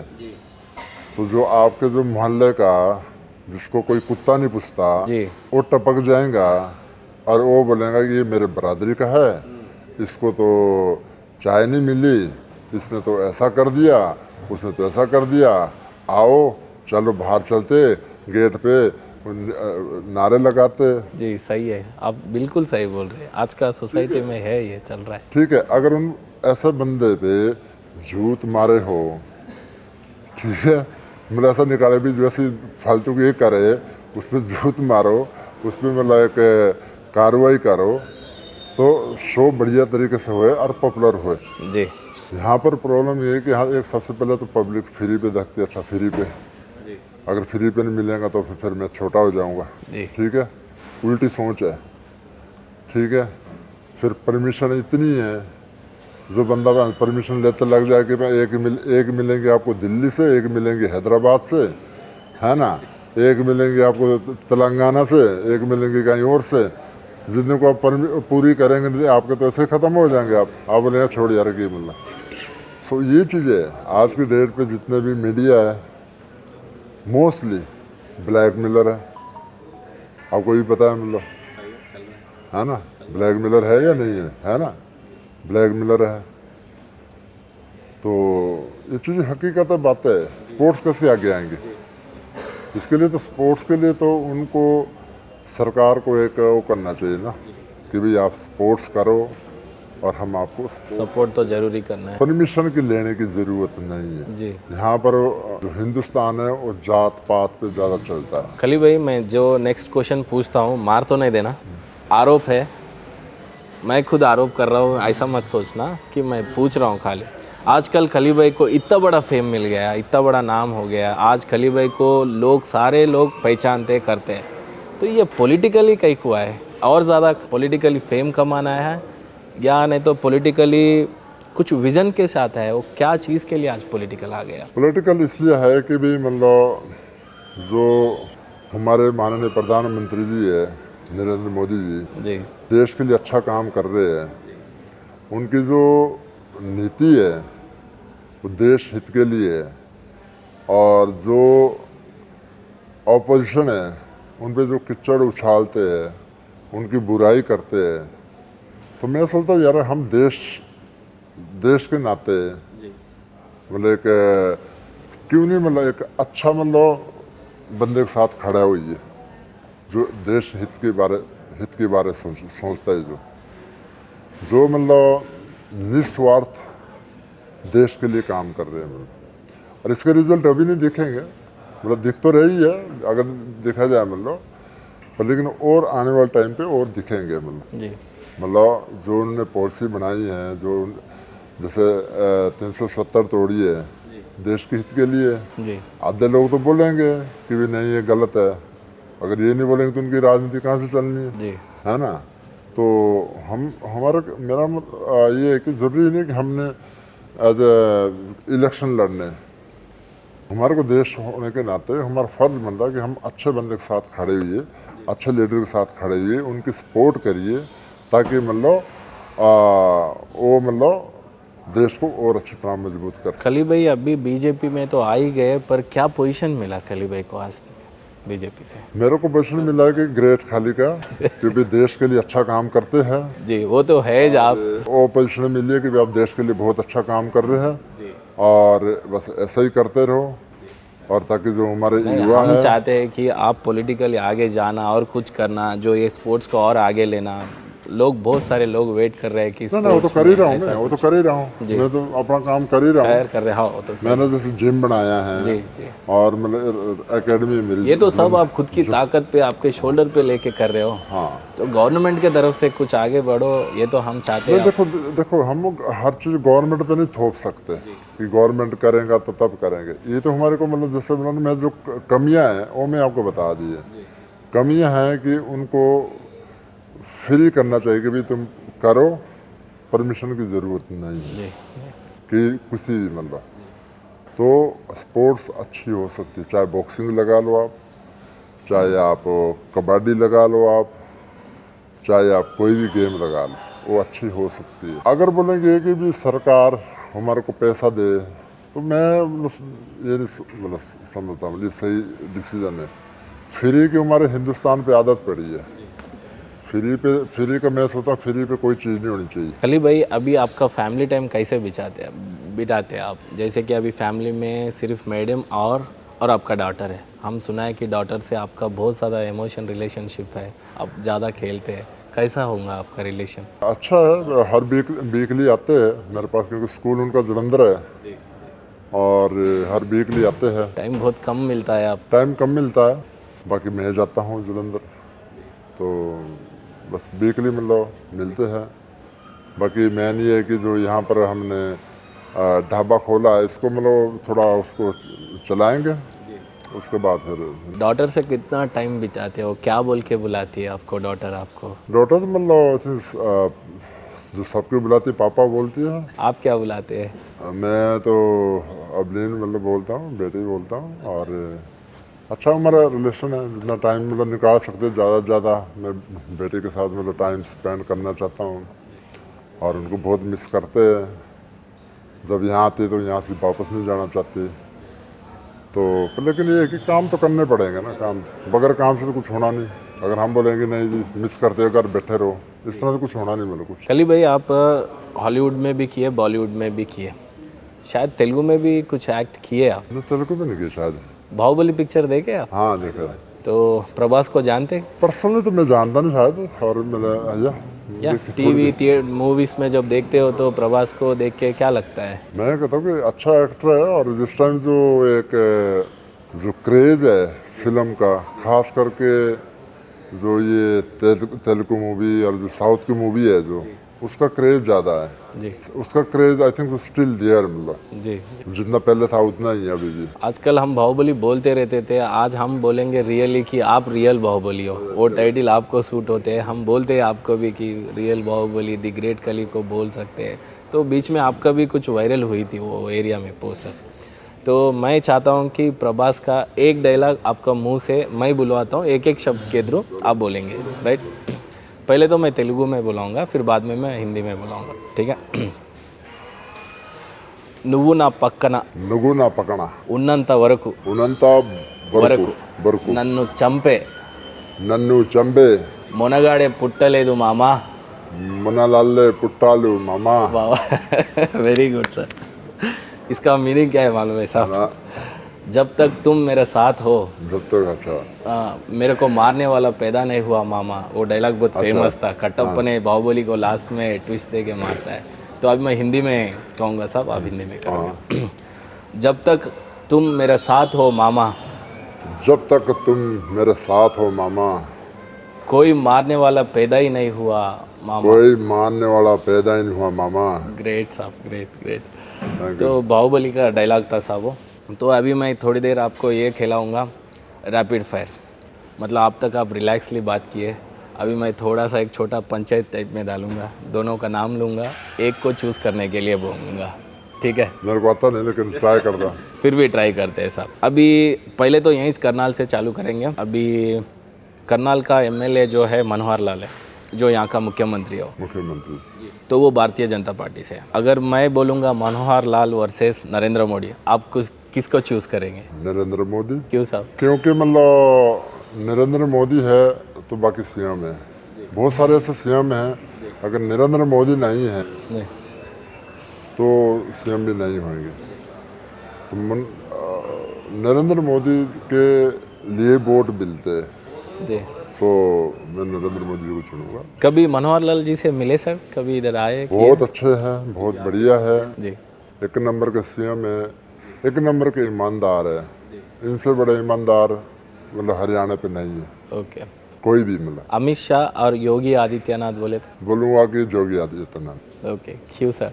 तो जो आपके जो मोहल्ले का जिसको कोई कुत्ता नहीं पूछता जी वो टपक जाएगा और वो बोलेगा कि ये मेरे बरादरी का है, इसको तो चाय नहीं मिली, इसने तो ऐसा कर दिया, उसने तो ऐसा कर दिया, आओ चलो बाहर चलते, गेट पे नारे लगाते। जी सही है, आप बिल्कुल सही बोल रहे हैं। आज का सोसाइटी में है ये चल रहा है। ठीक है, अगर उन ऐसे बंदे पे झूठ मारे हो, ठीक है, मतलब ऐसा निकाले भी जैसे फालतू की ये करे उस पर जूत मारो, उस पर मतलब एक कार्रवाई करो, तो शो बढ़िया तरीके से होए और पॉपुलर होए। जी यहाँ पर प्रॉब्लम ये है कि यहाँ एक सबसे पहले तो पब्लिक फ्री पे देखती है। अच्छा फ्री पे, अगर फ्री पे नहीं मिलेगा तो फिर मैं छोटा हो जाऊँगा, जी ठीक है, उल्टी सोच है, ठीक है। फिर परमिशन इतनी है, जो बंदा परमिशन लेते लग जाए कि मैं एक मिलेंगे आपको दिल्ली से, एक मिलेंगे हैदराबाद से, है ना, एक मिलेंगे आपको तेलंगाना से, एक मिलेंगे कहीं और से। जितने को आप पूरी करेंगे नहीं आपके तो ऐसे ख़त्म हो जाएंगे। आप बोलेंगे छोड़ यार की मिलना। सो ये चीज़ें आज की डेट पे जितने भी मीडिया है मोस्टली ब्लैकमेलर है। आपको भी पता है मतलब, है ना, ब्लैकमेलर है या नहीं है ना, ब्लैकमेलर है। तो ये चीज़ हकीकत है, बात है। स्पोर्ट्स कैसे आगे आएंगे? इसके लिए तो स्पोर्ट्स के लिए तो उनको सरकार को एक वो करना चाहिए ना कि भाई आप स्पोर्ट्स करो और हम आपको सपोर्ट तो जरूरी करना है। परमिशन की लेने की ज़रूरत नहीं है। जी यहाँ पर जो हिंदुस्तान है वो जात पात पे ज़्यादा चलता है। खली भाई, मैं जो नेक्स्ट क्वेश्चन पूछता हूँ, मार तो नहीं देना, आरोप है, मैं खुद आरोप कर रहा हूँ, ऐसा मत सोचना कि मैं पूछ रहा हूँ खाली। आजकल खली भाई को इतना बड़ा फेम मिल गया, इतना बड़ा नाम हो गया, आज खली भाई को सारे लोग पहचानते करते हैं, तो ये पॉलिटिकली कहीं हुआ है? और ज़्यादा पॉलिटिकली फेम कमाना है या नहीं तो पॉलिटिकली कुछ विज़न के साथ है? वो क्या चीज़ के लिए आज पॉलिटिकल आ गया? पॉलिटिकल इसलिए है कि भाई मतलब जो हमारे माननीय प्रधानमंत्री जी है नरेंद्र मोदी जी, देश के लिए अच्छा काम कर रहे हैं। उनकी जो नीति है वो देश हित के लिए है, और जो ऑपोजिशन है उन पे जो किचड़ उछालते हैं, उनकी बुराई करते हैं, तो मैं सोचता हूँ यार हम देश के नाते मतलब एक क्यों नहीं मतलब एक अच्छा मतलब बंदे के साथ खड़ा हुई है जो देश हित के बारे सोचता है, जो मतलब निस्वार्थ देश के लिए काम कर रहे हैं मतलब। और इसके रिजल्ट अभी नहीं दिखेंगे, मतलब दिख तो रही है अगर देखा जाए मतलब, पर लेकिन और आने वाले टाइम पे और दिखेंगे मतलब जो उन्होंने पॉलिसी बनाई है, जो जैसे 370 तोड़ी है देश के हित के लिए। आधे लोग तो बोलेंगे कि भी नहीं ये गलत है, अगर ये नहीं बोलेंगे तो उनकी राजनीति कहाँ से चलनी है ना। तो मेरा ये है कि ज़रूरी नहीं कि हमने एज इलेक्शन लड़ने, हमारे को देश होने के नाते हमारा फ़र्ज बनता है कि हम अच्छे बंदे के साथ खड़े हुए, अच्छे लीडर के साथ खड़े हुए, उनकी सपोर्ट करिए, ताकि मतलब वो मतलब देश को और अच्छी तरह मजबूत कर। खली भाई अभी बीजेपी में तो आ ही गए, पर क्या पोजीशन मिला खली भाई को आज तक बीजेपी से? मेरे को पोजीशन मिला कि ग्रेट खाली का, क्योंकि देश के लिए अच्छा काम करते हैं। जी वो तो है जी, आप वो पोजीशन मिली है कि आप देश के लिए बहुत अच्छा काम कर रहे हैं और बस ऐसा ही करते रहो, और ताकि जो हमारे युवा हम चाहते हैं कि आप पॉलिटिकली आगे जाना और कुछ करना, जो ये स्पोर्ट्स को और आगे लेना। लोग बहुत सारे लोग वेट कर रहे हैं कि वो तो कर ही रहा हूँ मैं, वो तो कर ही रहा हूँ, मैं तो अपना काम कर ही रहा हूँ, कर रहा हो तो मैंने जैसे जिम बनाया है और मतलब एकेडमी मिली, ये तो सब आप खुद की ताकत पे आपके शोल्डर पे लेके कर रहे हो। हाँ, तो गवर्नमेंट के तरफ से कुछ आगे बढ़ो, ये तो हम चाहते हैं। देखो हम लोग हर चीज़ गवर्नमेंट पे नहीं थोप सकते कि गवर्नमेंट करेगा तो तब करेंगे। ये तो हमारे को मतलब जैसे मैं जो कमियां हैं वो मैं आपको बता दी है। कमियां हैं कि उनको फ्री करना चाहिए कि भाई तुम करो, परमिशन की ज़रूरत नहीं है कि किसी भी मतलब। तो स्पोर्ट्स अच्छी हो सकती है, चाहे बॉक्सिंग लगा लो आप, चाहे आप कबड्डी लगा लो आप, चाहे आप कोई भी गेम लगा लो, वो अच्छी हो सकती है। अगर बोलेंगे कि भी सरकार हमारे को पैसा दे, तो मैं ये मतलब समझता हूँ ये सही डिसीजन है। फ्री की हमारे हिंदुस्तान पे आदत पड़ी है, फ्री का मैं सोचता हूँ फ्री पे कोई चीज़ नहीं होनी चाहिए। खली भाई अभी आपका फैमिली टाइम कैसे बिताते हैं आप? जैसे कि अभी फैमिली में सिर्फ मैडम और आपका डॉटर है, हम सुना है कि डॉटर से आपका बहुत ज़्यादा इमोशन रिलेशनशिप है, आप ज़्यादा खेलते हैं, कैसा होगा आपका रिलेशन? अच्छा है, हर वीकली आते हैं मेरे पास, क्योंकि स्कूल उनका जलंधर है और हर वीकली आते हैं। टाइम बहुत कम मिलता है, आप टाइम कम मिलता है, बाकी मैं जाता हूँ जलंधर, तो बस वीकली मतलब मिलते हैं। बाकी मेन ये है कि जो यहाँ पर हमने ढाबा खोला है, इसको मतलब थोड़ा उसको चलाएंगे, उसके बाद फिर डॉटर से कितना टाइम बिताते हो? क्या बोल के बुलाती है आपको डॉटर? आपको डॉटर मतलब जो सबको बुलाती है पापा बोलती है। आप क्या बुलाते हैं? मैं तो अबलीन मतलब बोलता हूँ, बेटी बोलता हूँ। और अच्छा हमारा रिलेशन है, जितना टाइम मतलब निकाल सकते ज़्यादा से ज़्यादा मैं बेटी के साथ मतलब टाइम स्पेंड करना चाहता हूँ। और उनको बहुत मिस करते हैं, जब यहाँ आती तो यहाँ से वापस नहीं जाना चाहती। तो लेकिन ये है कि काम तो करने पड़ेंगे ना, काम बगैर काम से तो कुछ होना नहीं। अगर हम बोलेंगे नहीं जी मिस करते हो घर बैठे रहो, इस तरह से कुछ होना नहीं मतलब कुछ। कली भाई, आप हॉलीवुड में भी किए, बॉलीवुड में भी किए, शायद तेलुगु में भी कुछ एक्ट किए आप। नहीं तेलुगु में नहीं किया शायद। बाहुबली पिक्चर देखे आप? हाँ देखा। तो प्रभास को जानते? पर्सनली तो मैं जानता नहीं शायद, और मतलब या टीवी मूवीज में जब देखते हो तो प्रभास को देख के क्या लगता है? मैं कहता हूँ कि अच्छा एक्टर है। और जिस टाइम जो क्रेज़ है फिल्म का, खास करके जो ये तेलुगु मूवी और जो साउथ की मूवी है जो, उसका क्रेज़ ज़्यादा है। जी उसका craze I think still there, मतलब जी। जितना पहले था उतना ही है अभी भी। आजकल हम बाहुबली बोलते रहते थे, आज हम बोलेंगे रियली कि आप रियल बाहुबली हो। वो टाइटल आपको सूट होते हैं, हम बोलते हैं आपको भी कि रियल बाहुबली द ग्रेट कली को बोल सकते हैं। तो बीच में आपका भी कुछ वायरल हुई थी वो एरिया में पोस्टर्स। तो मैं चाहता हूँ कि प्रभास का एक डायलॉग आपका मुंह से मैं बुलवाता हूँ, एक एक शब्द के थ्रू आप बोलेंगे, राइट? पहले तो मैं तेलुगु में बुलाऊंगा, फिर बाद में मैं हिंदी में बुलाऊंगा, ठीक है? నువ్వు నా పక్కన నువ్వు నా పక్కన ఉన్నంత వరకు ఉన్నంత వరకు వరకు నన్ను చంపే నన్ను చంపే మొనగాడే పుట్టలేదు మామా. మనలల్లే పుట్టాలు మామా. Very good sir. इसका मीनिंग क्या है मालूम है साहब? जब तक तुम मेरे साथ हो, जब तक, अच्छा मेरे को मारने वाला पैदा नहीं हुआ मामा. वो डायलॉग बहुत फेमस था. कटप्पा ने बाहुबली को लास्ट में ट्विस्ट दे के मारता है. तो अब मैं हिंदी में कहूँगा साहब, आप हिंदी में करोगे. जब तक तुम मेरे साथ हो मामा, जब तक तुम मेरे साथ हो मामा, कोई मारने वाला पैदा ही नहीं हुआ मामा. कोई मारने वाला पैदा ही नहीं हुआ मामा. ग्रेट साहब, ग्रेट ग्रेट. तो बाहुबली का डायलॉग था साहब वो. तो अभी मैं थोड़ी देर आपको ये खिलाऊंगा रैपिड फायर. मतलब आप तक आप रिलैक्सली बात किए. अभी मैं थोड़ा सा एक छोटा पंचायत टाइप में डालूंगा, दोनों का नाम लूँगा, एक को चूज़ करने के लिए बोलूँगा, ठीक है? मेरे को आता नहीं लेकिन ट्राई कर रहा. फिर भी ट्राई करते हैं साहब. अभी पहले तो यहीं करनाल से चालू करेंगे. अभी करनाल का एमएलए जो है मनोहर लाल है, जो यहाँ का मुख्यमंत्री हो. मुख्यमंत्री तो वो भारतीय जनता पार्टी से. अगर मैं बोलूँगा मनोहर लाल वर्सेस नरेंद्र मोदी, आप किसको चूज़ करेंगे? नरेंद्र मोदी. क्यों साहब? क्योंकि मतलब नरेंद्र मोदी है तो बाकी सीएम है. बहुत सारे ऐसे सीएम हैं, अगर नरेंद्र मोदी नहीं है नहीं. तो सीएम भी नहीं होंगे. तो नरेंद्र मोदी के लिए वोट मिलते हैं, जी. तो मैं नरेंद्र मोदी को चुनूंगा. कभी मनोहर लाल जी से मिले सर? कभी इधर आए? बहुत अच्छे हैं, बहुत बढ़िया है. जी. एक नंबर के सीएम है, एक नंबर के ईमानदार है. इनसे बड़े ईमानदार मतलब हरियाणा पे नहीं है. ओके. कोई भी मतलब. अमित शाह और योगी आदित्यनाथ बोले तो? बोलूँगा कि योगी आदित्यनाथ. ओके. क्यों सर?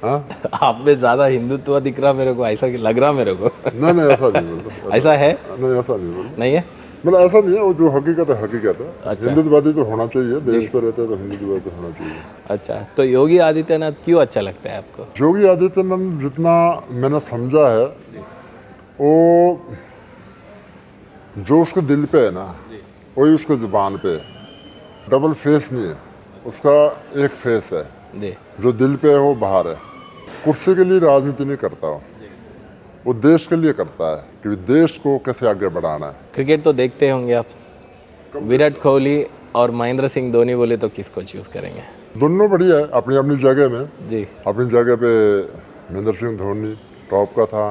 हाँ आप में ज़्यादा हिंदुत्व दिख रहा मेरे को, ऐसा लग रहा मेरे को. नहीं ऐसा नहीं बोलता. ऐसा है? नहीं ऐसा नहीं बोलता. नहीं है? मतलब ऐसा नहीं है, वो जो हकीकत है हकीकत है. अच्छा. हिंदुत्ववादी तो होना चाहिए, देश पर रहते हैं तो हिंदुत्ववादी तो होना चाहिए. अच्छा. तो योगी आदित्यनाथ क्यों अच्छा लगता है आपको? योगी आदित्यनाथ जितना मैंने समझा है, वो जो उसके दिल पे है ना वही उसके जुबान पे है. डबल फेस नहीं है उसका, एक फेस है. जी. जो दिल पे है वो बाहर है. कुर्सी के लिए राजनीति नहीं करता वो देश के लिए करता है कि देश को कैसे आगे बढ़ाना है. क्रिकेट तो देखते होंगे आप. विराट कोहली और महेंद्र सिंह धोनी बोले तो किसको चूज़ करेंगे? दोनों बढ़िया है अपनी अपनी जगह में. जी. अपनी जगह पे महेंद्र सिंह धोनी टॉप का था,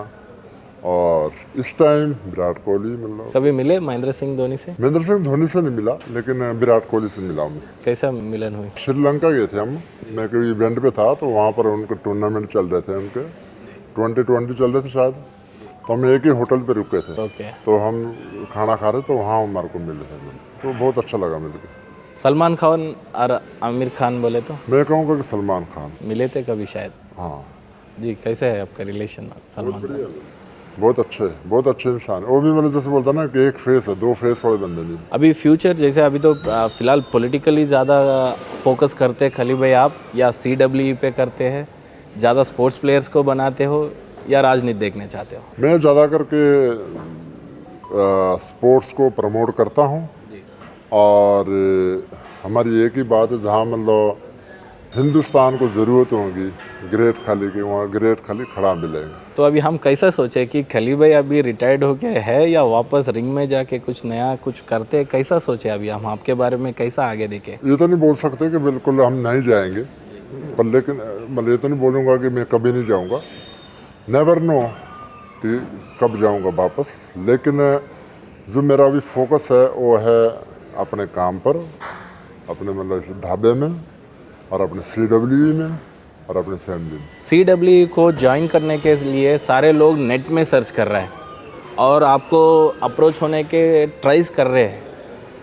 और इस टाइम विराट कोहली. मतलब कभी मिले महेंद्र सिंह धोनी से? महेंद्र सिंह धोनी से नहीं मिला, लेकिन विराट कोहली से मिला हूँ. कैसा मिलन हुई? श्रीलंका गए थे हम. मैं कोई इवेंट पे था तो वहाँ पर उनके टूर्नामेंट चल रहे थे, उनके 2020 चल रहे थे शायद. तो हम एक ही होटल पे रुके थे, ओके। तो हम खाना खा रहे तो वहाँ हमारे को मिले थे, तो बहुत अच्छा लगा मिल के। सलमान खान और आमिर खान बोले तो मैं कहूँगा कि सलमान खान। मिले थे कभी शायद? हाँ, जी, कैसे है आपका रिलेशन सलमान साहब? बहुत अच्छे इंसान है। वो भी मतलब जैसे बोलता ना कि एक फेस है, दो फेस वाले बंदे नहीं। अभी फ्यूचर जैसे अभी तो फिलहाल पॉलिटिकली ज़्यादा फोकस करते हैं खली भाई आप, या CWE पे करते हैं, ज़्यादा स्पोर्ट्स प्लेयर्स को बनाते हो या राजनीति देखने चाहते हो? मैं ज़्यादा करके स्पोर्ट्स को प्रमोट करता हूँ, और हमारी एक ही बात है, जहाँ मतलब हिंदुस्तान को ज़रूरत होगी ग्रेट खली की, वहाँ ग्रेट खली खड़ा मिलेगा। तो अभी हम कैसा सोचे कि खली भाई अभी रिटायर्ड होके है या वापस रिंग में जाके कुछ नया कुछ करते हैं, कैसा सोचे अभी हम आपके बारे में कैसा आगे देखें? ये तो नहीं बोल सकते कि बिल्कुल हम नहीं जाएंगे, पर लेकिन मैं ये तो नहीं बोलूँगा कि मैं कभी नहीं जाऊँगा, नेवर नो कि कब जाऊँगा वापस। लेकिन जो मेरा अभी फोकस है वो है अपने काम पर, अपने मतलब ढाबे में, और अपने CWE में, और अपने फैमिली में। CWE को ज्वाइन करने के लिए सारे लोग नेट में सर्च कर रहे हैं और आपको अप्रोच होने के ट्राइज कर रहे हैं,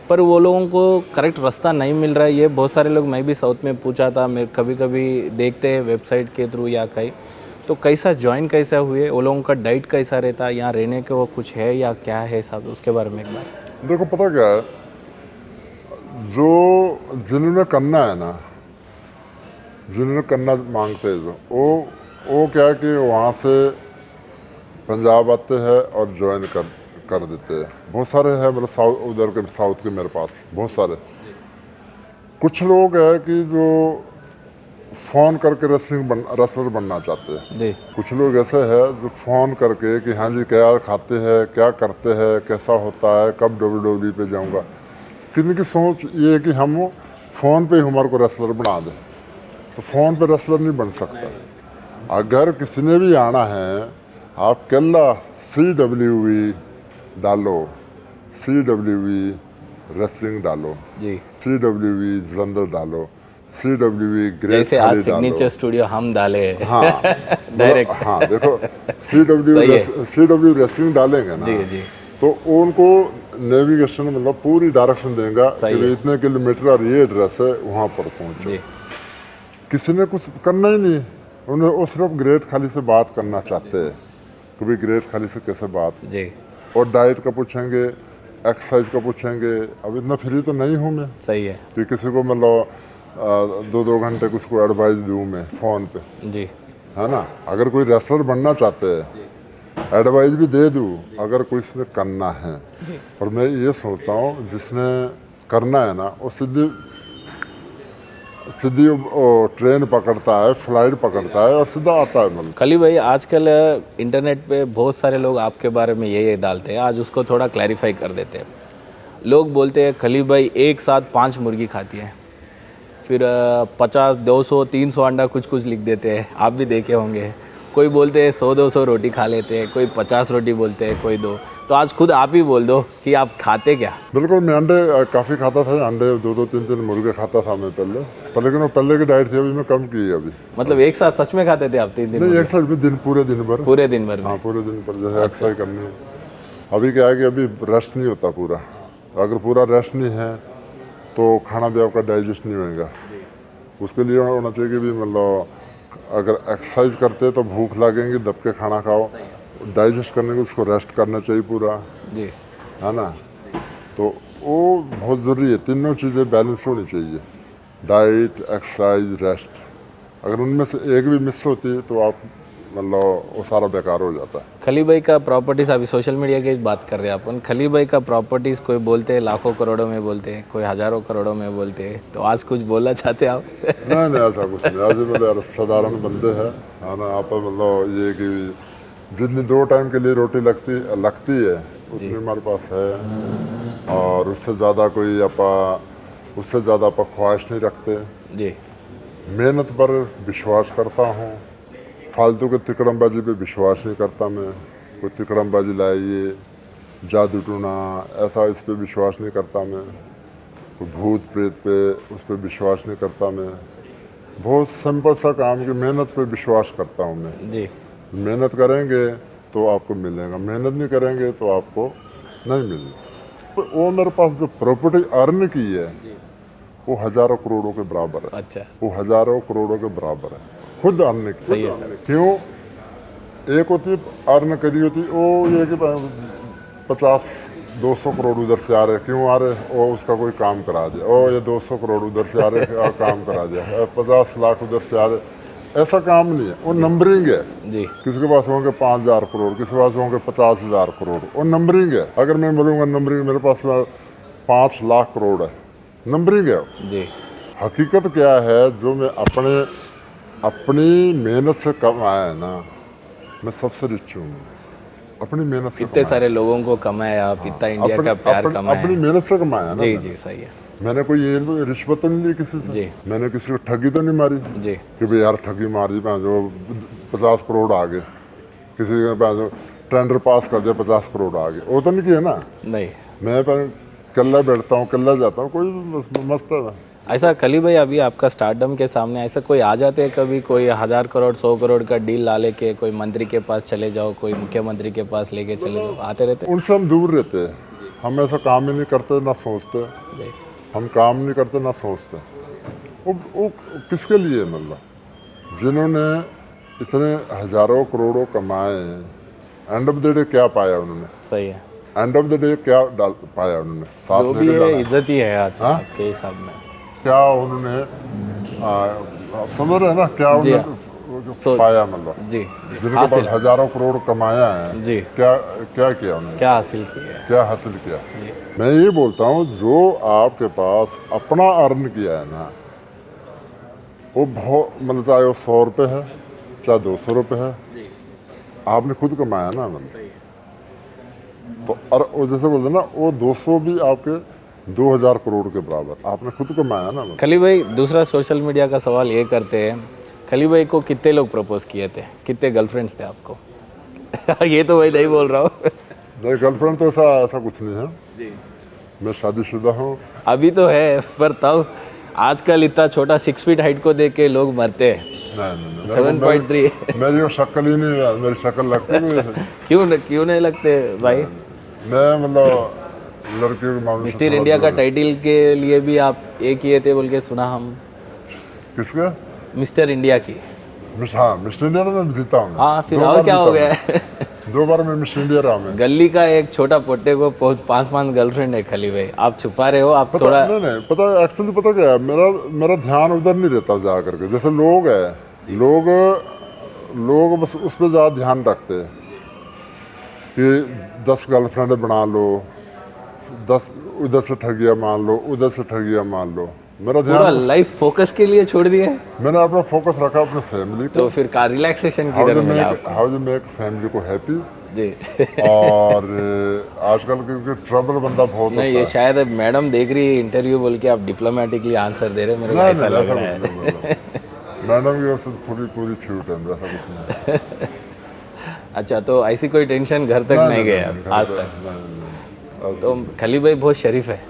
पर वो लोगों को करेक्ट रास्ता नहीं मिल रहा है। ये बहुत सारे लोग, मैं भी साउथ में पूछा था, मैं कभी कभी देखते हैं वेबसाइट के थ्रू या कहीं, तो कैसा ज्वाइन कैसा हुए, वो लोगों का डाइट कैसा रहता है, यहाँ रहने के वो कुछ है या क्या है साहब, उसके बारे में एक बार। देखो पता क्या है, जो जिन्होंने करना है ना, जिन्होंने करना मांगते हैं, जो वो क्या है कि वहाँ से पंजाब आते हैं और ज्वाइन कर देते हैं। बहुत सारे हैं, मतलब उधर के साउथ के मेरे पास बहुत सारे। कुछ लोग हैं कि जो फ़ोन करके रेसलर बनना चाहते हैं। जी, कुछ लोग ऐसे हैं जो फ़ोन करके कि हाँ जी क्या खाते हैं, क्या करते हैं, कैसा होता है, कब WWE पे जाऊँगा। किसी की सोच ये है कि हम फ़ोन पे ही हमारे को रेसलर बना दें, तो फ़ोन पे रेसलर नहीं बन सकता। अगर किसी ने भी आना है, आप केला CWE डालो, CWE रेसलिंग डालो, जी, CWE जलंधर डालो, CWE ग्रेट जैसे आज खली डालो। सिग्नेचर स्टूडियो हम डाले हाँ डायरेक्ट। हाँ, देखो CWE रेसलिंग डालेंगे ना, जी जी, तो उनको नेविगेशन मतलब पूरी डायरेक्शन देगा कि सही है। इतने किलोमीटर और ये एड्रेस है, वहाँ पर पहुँचो। जी किसी ने कुछ करना ही नहीं, उन्हें वो सिर्फ ग्रेट खाली से बात करना चाहते हैं कि भाई ग्रेट खाली से कैसे बात, जी, और डाइट का पूछेंगे, एक्सरसाइज का पूछेंगे। अब इतना फ्री तो नहीं हूँ मैं सही है। कि किसी को मतलब 2-2 घंटे कुछ को एडवाइस दूँ मैं फ़ोन पे, जी, है ना। अगर कोई रेसलर बनना चाहते हैं, एडवाइस भी दे दूँ अगर कोई इसने करना है। पर मैं ये सोचता हूँ जिसने करना है ना, वो सीधी ट्रेन पकड़ता है, फ्लाइट पकड़ता है और सीधा आता है। मतलब खली भाई आजकल इंटरनेट पे बहुत सारे लोग आपके बारे में ये डालते हैं, आज उसको थोड़ा क्लैरिफाई कर देते हैं। लोग बोलते हैं खली भाई एक साथ 5 मुर्गी खाती है, फिर 50, 200, 300 अंडा कुछ कुछ लिख देते हैं, आप भी देखे होंगे। कोई बोलते हैं 100-200 रोटी खा लेते हैं, कोई 50 रोटी बोलते हैं, कोई 2। तो आज खुद आप ही बोल दो कि आप खाते क्या? बिल्कुल, मैं अंडे काफ़ी खाता था, अंडे 2-2, 3-3 मुर्गे खाता था मैं पहले, पर लेकिन वो पहले की डाइट थी, अभी मैं कम की है अभी। मतलब एक साथ सच में खाते थे आप 3 दिन? नहीं, एक साइड में पूरे दिन भर। पूरे दिन भर में? हाँ, पूरे दिन पर जैसे एक्सरसाइज करनी है। अभी क्या है कि अभी रेस्ट नहीं होता पूरा, अगर पूरा रेस्ट नहीं है तो खाना भी आपका डाइजेस्ट नहीं होएगा। उसके लिए होना चाहिए कि भी मतलब अगर एक्सरसाइज करते तो भूख लगेंगी, दब के खाना खाओ, डाइजेस्ट करने को उसको रेस्ट करना चाहिए पूरा, जी, है ना। तो वो बहुत ज़रूरी है, तीनों चीज़ें बैलेंस होनी चाहिए, डाइट, एक्सरसाइज, रेस्ट। अगर उनमें से एक भी मिस होती है तो आप मतलब वो सारा बेकार हो जाता है। खली भाई का प्रॉपर्टीज़, अभी सोशल मीडिया की बात कर रहे हैं अपन, खली भाई का प्रॉपर्टीज़ कोई बोलते हैं लाखों करोड़ों में बोलते हैं, कोई हज़ारों करोड़ों में बोलते हैं, तो आज कुछ बोलना चाहते हैं आप? नहीं, ऐसा कुछ नहीं। आज मतलब साधारण बंदे हैं, है ना। आप मतलब ये कि जितनी 2 टाइम के लिए रोटी लगती है उतनी हमारे पास है, और उससे ज़्यादा आप ख्वाहिश नहीं रखते। जी, मेहनत पर विश्वास करता हूँ, फालतू के तिकड़मबाजी पे विश्वास नहीं करता मैं। कोई तिकड़मबाजी लाइए, जादू टूना, ऐसा इस पे विश्वास नहीं करता मैं। कोई भूत प्रेत पे उस पर विश्वास नहीं करता मैं। बहुत सिंपल सा काम की मेहनत पे विश्वास करता हूँ मैं। जी, मेहनत करेंगे तो आपको मिलेगा, मेहनत नहीं करेंगे तो आपको नहीं मिलेगा। तो वो मेरे पास जो प्रॉपर्टी अर्न की है वो हजारों करोड़ों के बराबर है। अच्छा, वो हजारों करोड़ों के बराबर है, खुद अर्न की। सही है सर। क्यों? एक होती अर्न करी होती वो ये कि 50-200 करोड़ उधर से आ रहे, क्यों आ रहे? वो उसका कोई काम करा दिया, ओ ये 200 करोड़ उधर से आ रहे काम करा दिया, 50 लाख उधर से आ रहे, ऐसा काम नहीं है। वो नंबरिंग है। जी, किसी के पास होंगे 5000 करोड़, किसी के पास होंगे 50,000 करोड़, वो नंबरिंग है। अगर मैं बोलूँगा नंबरिंग मेरे पास 5 लाख करोड़ है, नंबरिंग है। जी, हकीकत क्या है? जो मैं अपनी मेहनत से कमाया है ना, मैं सबसे रिच हूँ। अपनी मेहनत से इतने सारे लोगों को कमाया आप, इतना इंडिया का प्यार कमाया अपनी है। मेहनत से कमाया है ना। जी जी, सही है। मैंने कोई ये तो रिश्वत तो नहीं ली किसी से। जी। मैंने किसी को ठगी तो नहीं मारी जी, कि भाई यार ठगी मार दी, जो 50 करोड़ आ गए, किसी का जो टेंडर पास कर दिया 50 करोड़ आ गए, वो तो नहीं किया ना। नहीं। मैं कल्ला बैठता हूँ, कल्ला जाता हूँ, कोई मस्त है। ऐसा खली भाई, अभी आपका स्टारडम के सामने ऐसा कोई आ जाते हैं कभी, कोई 1000 करोड़ 100 करोड़ का डील ला लेके, कोई मंत्री के पास चले जाओ, कोई मुख्यमंत्री के पास लेके चले जाओ, आते रहते हैं? उनसे हम दूर रहते हैं। हम ऐसा काम ही नहीं करते, ना सोचते। जी, हम काम नहीं करते ना सोचते। वो किसके लिए? मतलब जिन्होंने इतने हजारों करोड़ों कमाए, एंड ऑफ द डे क्या पाया उन्होंने? सही है। एंड ऑफ द डे क्या पाया उन्होंने? साथ जो में भी के है डाला। इज्जत ही है आज आपके हिसाब में। क्या उन्होंने आप समझ रहे हैं ना, क्या जी उन्होंने सोच। पाया? मतलब जी जी, जिनके पास हासिल। हजारों करोड़ कमाया है, जी, क्या क्या किया उन्होंने? क्या हासिल किया है? क्या हासिल किया? जी, मैं ये बोलता हूँ, जो आपके पास अपना अर्न किया है ना, वो बहुत, मतलब चाहे वो 100 रुपये है, चाहे 200 रुपये है, आपने खुद कमाया ना। मतलब तो और वो जैसे बोलते ना, वो 200 भी आपके 2000 करोड़ के बराबर आपने खुद कमाया ना। मतलब खली भाई, दूसरा सोशल मीडिया का सवाल ये करते हैं, खली भाई को कितने लोग प्रपोज किए थे, कितने गर्लफ्रेंड्स थे आपको? ये तो भाई नहीं बोल रहा हूँ। नहीं, गर्लफ्रेंड तो ऐसा कुछ नहीं है जी, मैं शादीशुदा हूँ। अभी तो है, पर तब आजकल इतना छोटा 6 फीट हाइट को देख के लोग मरते हैं। नहीं 7.3 मेरी वो शक्ल ही नहीं है, मेरी शक्ल लगती है। क्यों नहीं लगते भाई? मैं मतलब लड़कियों के मामले मिस्टर इंडिया का टाइटल के लिए भी आप एक किए थे बोल के सुना हम। किसके? मिस्टर इंडिया की। हाँ, मिस्टर इंडिया तो मैं जीता हूँ। हाँ, फिर और क्या हो गया? 2 बार मैं मिस्टर इंडिया रहा मैं। गली का एक छोटा पोटे को 5 गर्लफ्रेंड है खली भाई, आप छुपा रहे हो। आप पता थोड़ा नहीं पता, एक्चुअली पता क्या है, मेरा ध्यान उधर नहीं रहता जा करके। जैसे लोग है, लोग बस उस पर ज़्यादा ध्यान रखते हैं कि 10 गर्लफ्रेंड बना लो, 10 उधर से ठगिया मान लो, उधर से ठगिया मान लो। मेरा पूरा ध्यान, लाइफ फोकस के लिए छोड़ दिए, मैंने अपना फोकस रखा अपने फैमिली को। तो फिर का रिलैक्सेशन किधर मिला आपको? हाउ टू मेक फैमिली को हैप्पी। जी। और आजकल क्योंकि ट्रबल बंदा बहुत नहीं, होता ये है। शायद अब मैडम देख रही है इंटरव्यू बोल के आप डिप्लोमेटिकली आंसर दे रहे हो, मेरे को नहीं, ऐसा नहीं, लग ऐसा रहा कुछ है। नहीं बोला। मैडम की ओर से पूरी छूट है, ऐसा कुछ नहीं। अच्छा, तो ऐसी कोई टेंशन घर तक नहीं गए आप आज तक? नहीं। तो खली भाई बहुत शरीफ है।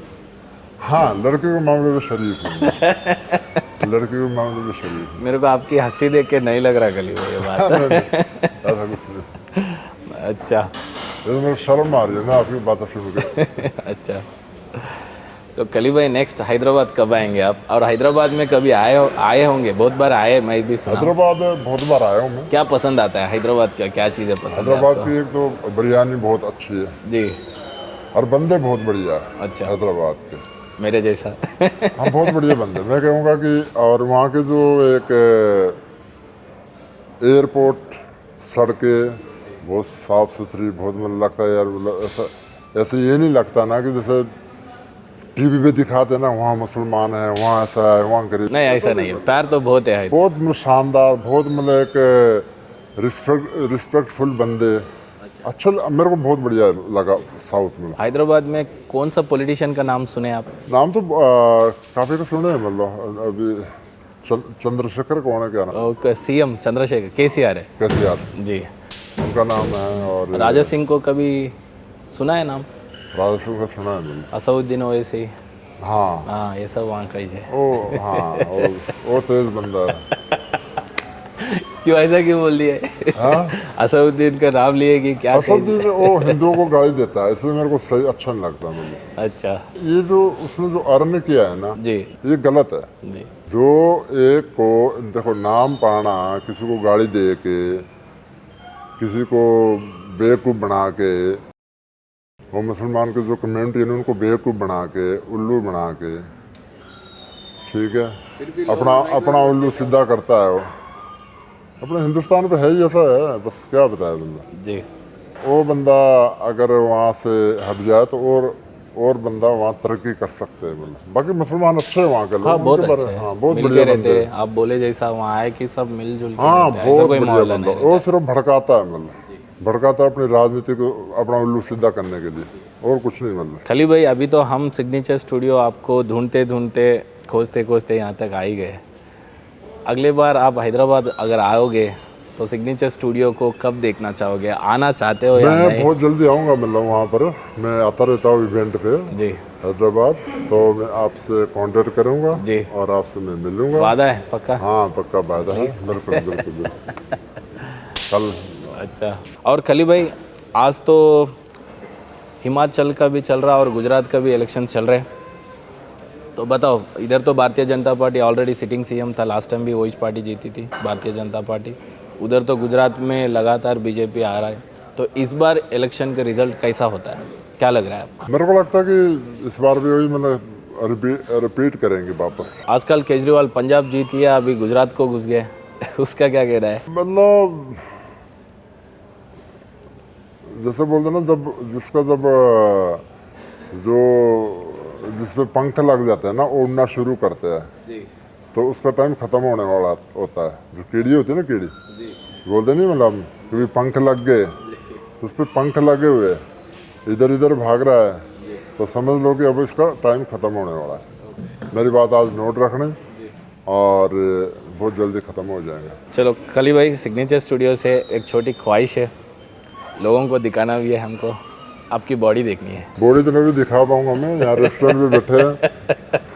हाँ, लड़के के मामले में शरीफ हूँ। लड़के के मामले में शरीफ हूँ। मेरे को आपकी हंसी देख के नहीं लग रहा खली भाई ये बात। ऐसा कुछ नहीं। अच्छा। ये तो मेरे शर्म आ रही है ना आपकी बातें सुन के। अच्छा, तो खली भाई नेक्स्ट हैदराबाद कब आएंगे आप? और हैदराबाद में कभी आए होंगे, बहुत बार आए, मैं भी सुना। हैदराबाद बहुत बार आया हूँ मैं। क्या पसंद आता है हैदराबाद का, क्या चीज़ें पसंद है हैदराबाद आपको? की एक तो बिरयानी बहुत अच्छी है जी, और बंदे बहुत बढ़िया है अच्छा। हैदराबाद के। मेरे जैसा। हाँ, बहुत बढ़िया बंदे। मैं कहूँगा कि और वहाँ के जो एक एयरपोर्ट, सड़कें बहुत साफ़ सुथरी, बहुत मन लगता है यार। मतलब ऐसा ये नहीं लगता ना कि जैसे टीवी पे दिखाते हैं ना, वहाँ मुसलमान है, वहाँ ऐसा है, वहाँ गरीब। नहीं, ऐसा नहीं है, प्यार तो बहुत है। बहुत मतलब शानदार, बहुत मतलब एक रिस्पेक्टफुल बंदे। अच्छा, मेरे को बहुत बढ़िया लगा साउथ में। हैदराबाद में कौन सा पॉलिटिशियन का नाम सुने आप? नाम तो काफ़ी का सुने हैं। मतलब अभी चंद्रशेखर कौन है, क्या नाम? सीएम चंद्रशेखर, केसीआर है। कैसे यार जी। उनका नाम है। और राजा सिंह को कभी सुना है नाम? राजा सिंह का सुना है मैंने। असउद्दीन ओवैसी। हाँ हाँ, ये सब वहाँ का ही है। ओ हाँ, वो तेज बंदा है। क्यों ऐसा क्यों बोल दिया? हाँ असदुद्दीन का नाम लिए कि क्या कहीं से? असदुद्दीन वो हिंदुओं को गाली देता है, इसलिए मेरे को सही अच्छा नहीं लगता मुझे। अच्छा ये जो उसने जो अर्न किया है ना, जी ये गलत है। जी जो एक को देखो नाम पाना, किसी को गाली दे के, किसी को बेवकूफ़ बना के, वो मुसलमान के जो कम्युनिटी है उनको बेवकूफ़ बना के, उल्लू बना के, ठीक है, अपना अपना उल्लू सीधा करता है वो। अपने हिंदुस्तान पे है ही ऐसा है, बस क्या बताया बंदा। जी वो बंदा अगर वहाँ से हट जाए तो और बंदा वहाँ तरक्की कर सकते हैं बंदा। बाकी मुसलमान अच्छे हैं वहाँ के लोग, हाँ बहुत उनके बारे- अच्छे हाँ हैं, बहुत मिल के बढ़िया रहते बंदे हैं। हैं। आप बोले जैसा वहाँ है कि सब मिलजुल के हाँ रहते हैं, ऐसा बहुत कोई बढ़िया माहौल बंदा, नहीं वो रहता। सिर्फ भड़काता है, मतलब भड़काता है अपनी राजनीति को, अपना उल्लू सीधा करने के लिए, और कुछ नहीं मतलब। खली भाई अभी तो हम सिग्नेचर स्टूडियो आपको ढूंढते ढूंढते खोजते खोजते यहाँ तक आ ही गए। अगले बार आप हैदराबाद अगर आओगे तो सिग्नेचर स्टूडियो को कब देखना चाहोगे? आना चाहते हो या मैं नहीं? बहुत जल्दी आऊँगा, मतलब वहाँ पर मैं आता रहता हूँ इवेंट पे जी हैदराबाद, तो मैं आपसे कांटेक्ट करूँगा जी और आपसे मैं मिलूँगा। वादा है पक्का? हाँ पक्का वादा है, बिल्कुल बिल्कुल बिल्कुल। कल अच्छा। और खली भाई आज तो हिमाचल का भी चल रहा और गुजरात का भी इलेक्शन चल रहे, तो बताओ, इधर तो Bharatiya Janata party already sitting CM था, लास्ट टाइम भी वही पार्टी जीती थी, भारतीय जनता पार्टी। उधर तो गुजरात में लगातार बीजेपी आ रहा है, तो इस बार इलेक्शन का रिजल्ट कैसा होता है, क्या लग रहा है आपको? मेरे को लगता है कि इस बार भी वही मतलब रिपीट करेंगे वापस। आजकल केजरीवाल पंजाब जीत लिया, अभी गुजरात को घुस गए उसका क्या कह रहा है? मतलब जैसे बोलते ना, जब जिसका जब जो जिसपे पंख लग जाते हैं ना, उड़ना शुरू करते हैं, जी तो उसका टाइम खत्म होने वाला होता है। जो कीड़ी होती है ना, कीड़ी जी बोलते नहीं, मतलब कभी पंख लग गए तो उस पर पंख लगे हुए इधर इधर भाग रहा है, तो समझ लो कि अब इसका टाइम खत्म होने वाला है। मेरी बात आज नोट रखनी, और बहुत जल्दी ख़त्म हो जाएगा। चलो खली भाई, सिग्नेचर स्टूडियो से एक छोटी ख्वाहिश है, लोगों को दिखाना भी है हमको, आपकी बॉडी देखनी है। बॉडी तो मैं भी दिखा पाऊंगा, मैं यहाँ रेस्टोरेंट में बैठे हैं,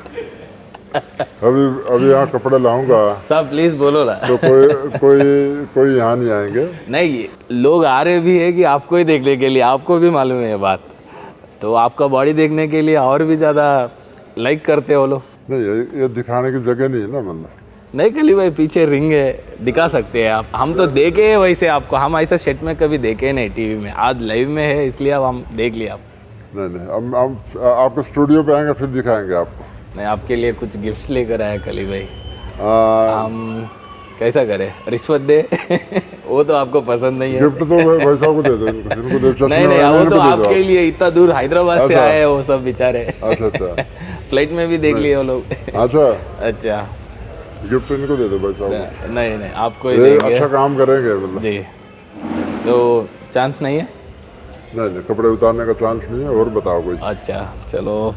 अभी यहाँ कपड़े लाऊंगा साहब प्लीज़ बोलो ना। तो कोई यहाँ नहीं आएंगे। नहीं, लोग आ रहे भी है कि आपको ही देखने के लिए, आपको भी मालूम है ये बात, तो आपका बॉडी देखने के लिए और भी ज़्यादा लाइक करते हो लोग। नहीं, ये दिखाने की जगह नहीं है ना, मतलब नहीं खली भाई, पीछे रिंग है, दिखा सकते हैं आप, हम तो देखे हैं वैसे आपको, हम ऐसा सेट में कभी देखे नहीं टीवी में, आज लाइव में है इसलिए अब हम देख लिया आप। नहीं, अब आपके स्टूडियो पे आएंगे फिर दिखाएंगे आपको। मैं आपके लिए कुछ गिफ्ट्स लेकर आया खली भाई, आ, हम कैसा करें, रिश्वत दे वो तो आपको पसंद नहीं है। गिफ्ट तो भाई साहब को दे दो, इनको दे दो। नहीं नहीं, वो तो आपके लिए, इतना दूर हैदराबाद से अच्छा। आए हैं वो सब बेचारे। अच्छा अच्छा फ्लाइट में भी देख लिए वो लोग। अच्छा, अच्छा गिफ्ट इनको दे दो भाई साहब। नहीं नहीं, आपको ही ये देंगे अच्छा काम करेंगे मतलब। जी। तो चांस नहीं है? नहीं, कपड़े उतारने का चांस नहीं है। और बताओ कोई। अच्छा चलो,